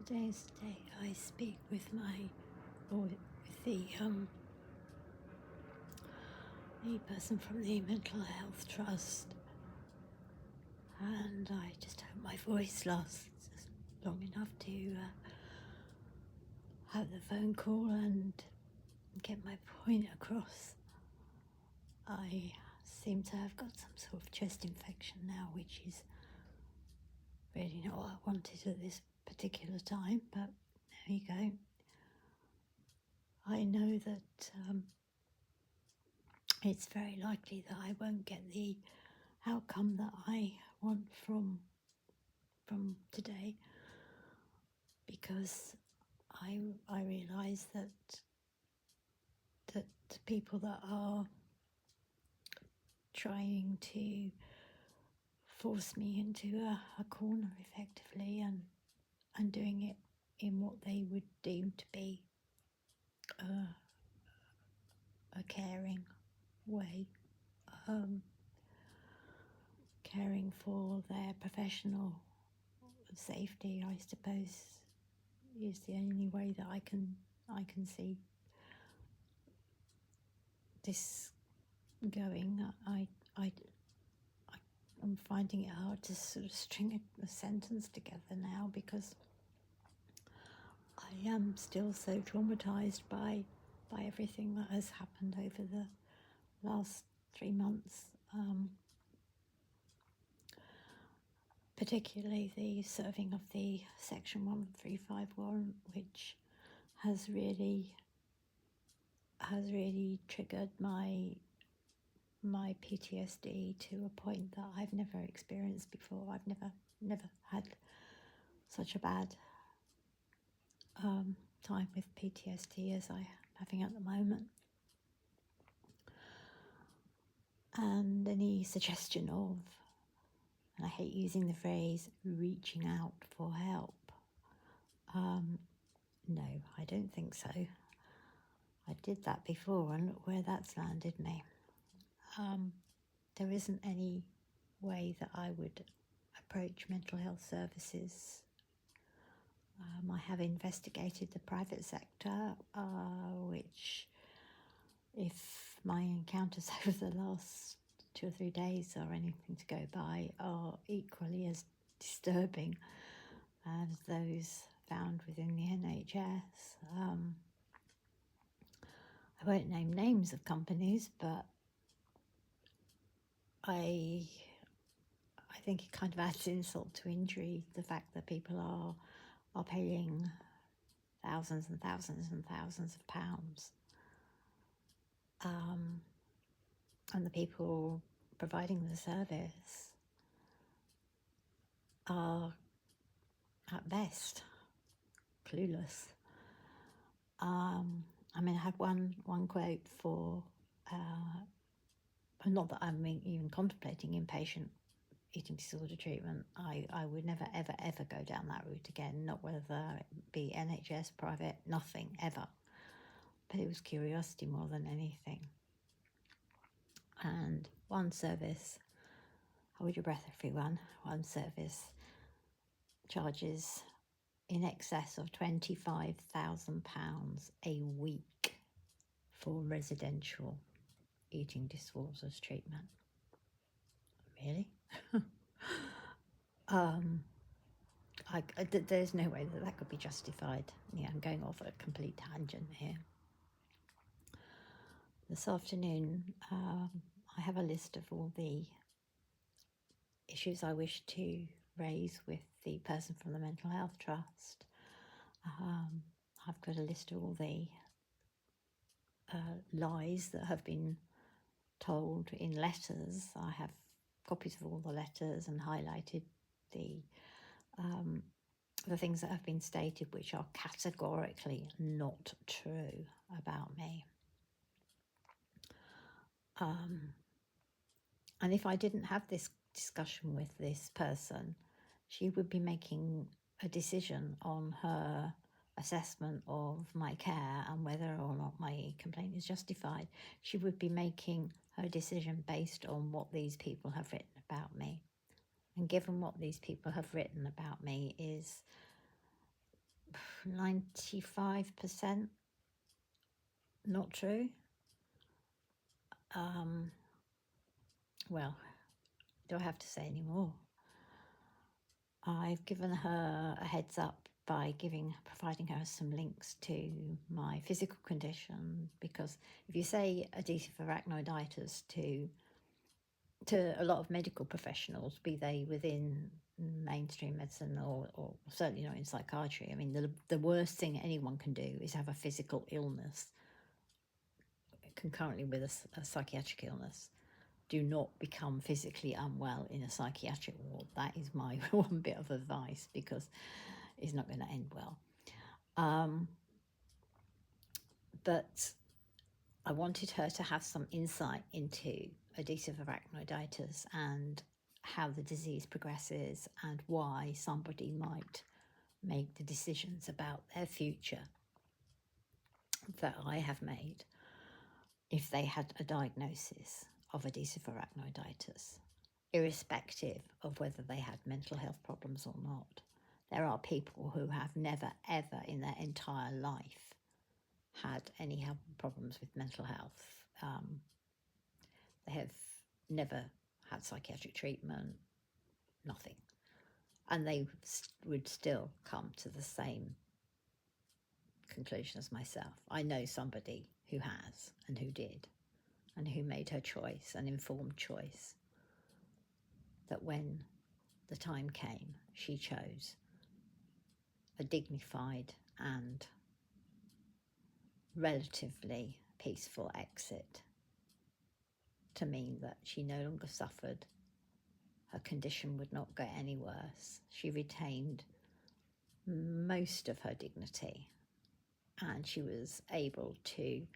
Today is the day I speak with the person from the Mental Health Trust, and I just hope my voice lasts long enough to have the phone call and get my point across. I seem to have got some sort of chest infection now, which is really not what I wanted at this particular time, but there you go. I know that it's very likely that I won't get the outcome that I want from today, because I realise that people that are trying to force me into a corner effectively and doing it in what they would deem to be a caring way, caring for their professional safety, I suppose, is the only way that I can see this going. I'm finding it hard to sort of string a sentence together now, because I am still so traumatised by everything that has happened over the last 3 months, particularly the serving of the Section 135 warrant, which has really triggered my PTSD to a point that I've never experienced before. I've never had such a bad time with PTSD as I'm having at the moment. And any suggestion of, and I hate using the phrase, reaching out for help, no, I don't think so. I did that before and look where that's landed me. There isn't any way that I would approach mental health services. I have investigated the private sector, which, if my encounters over the last 2 or 3 days are anything to go by, are equally as disturbing as those found within the NHS. I won't name names of companies, but I think it kind of adds insult to injury, the fact that people are paying thousands and thousands and thousands of pounds, and the people providing the service are at best clueless. I had one quote for, not that I'm even contemplating inpatient eating disorder treatment. I would never, ever, ever go down that route again, not whether it be NHS, private, nothing, ever. But it was curiosity more than anything. And one service, hold your breath everyone, one service charges in excess of £25,000 a week for residential eating disorders treatment. Really? There's no way that could be justified. Yeah, I'm going off a complete tangent here. This afternoon, I have a list of all the issues I wish to raise with the person from the Mental Health Trust. I've got a list of all the lies that have been told in letters. I have copies of all the letters and highlighted the things that have been stated which are categorically not true about me. And if I didn't have this discussion with this person, she would be making a decision on her assessment of my care and whether or not my complaint is justified. She would be making her decision based on what these people have written about me. And given what these people have written about me is 95% not true. Well, do I have to say any more? I've given her a heads up by providing her some links to my physical condition, because if you say adhesive arachnoiditis to a lot of medical professionals, be they within mainstream medicine or certainly not in psychiatry, I mean, the worst thing anyone can do is have a physical illness concurrently with a psychiatric illness. Do not become physically unwell in a psychiatric ward. That is my one bit of advice, because it's not going to end well. But I wanted her to have some insight into adhesive arachnoiditis and how the disease progresses and why somebody might make the decisions about their future that I have made if they had a diagnosis of adhesive arachnoiditis, irrespective of whether they had mental health problems or not. There are people who have never, ever in their entire life had any health problems with mental health. They have never had psychiatric treatment, nothing. And they would still come to the same conclusion as myself. I know somebody who has and who did and who made her choice, an informed choice, that when the time came, she chose a dignified and relatively peaceful exit to mean that she no longer suffered. Her condition would not get any worse. She retained most of her dignity, and she was able to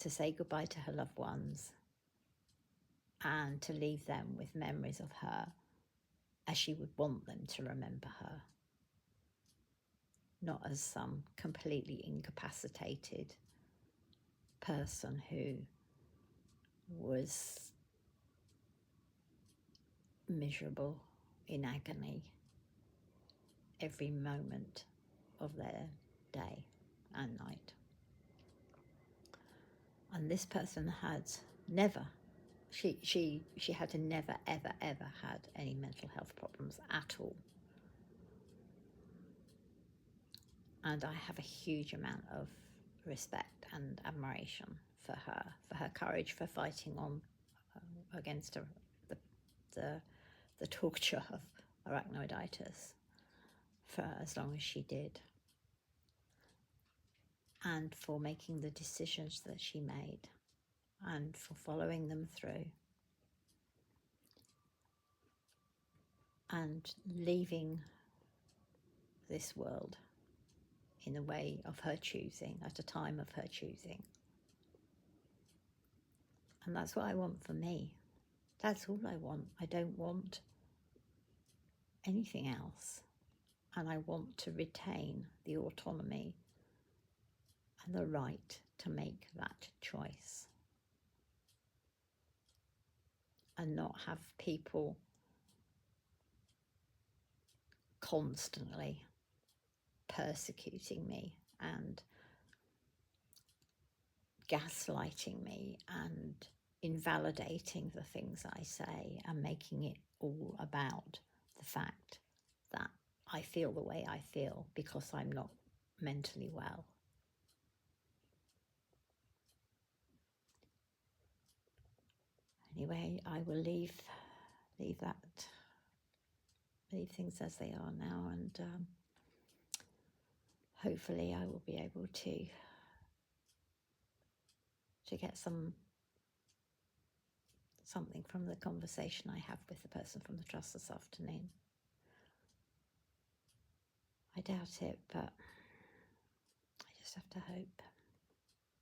say goodbye to her loved ones and to leave them with memories of her as she would want them to remember her, not as some completely incapacitated person who was miserable in agony every moment of their day and night. And this person had never, she had never, ever, ever had any mental health problems at all. And I have a huge amount of respect and admiration for her courage, for fighting on against the torture of arachnoiditis for as long as she did, and for making the decisions that she made and for following them through and leaving this world in a way of her choosing, at a time of her choosing. And that's what I want for me. That's all I want. I don't want anything else. And I want to retain the autonomy and the right to make that choice, and not have people constantly persecuting me and gaslighting me and invalidating the things I say and making it all about the fact that I feel the way I feel because I'm not mentally well. Anyway, I will leave things as they are now, and hopefully I will be able to get something from the conversation I have with the person from the trust this afternoon. I doubt it, but I just have to hope.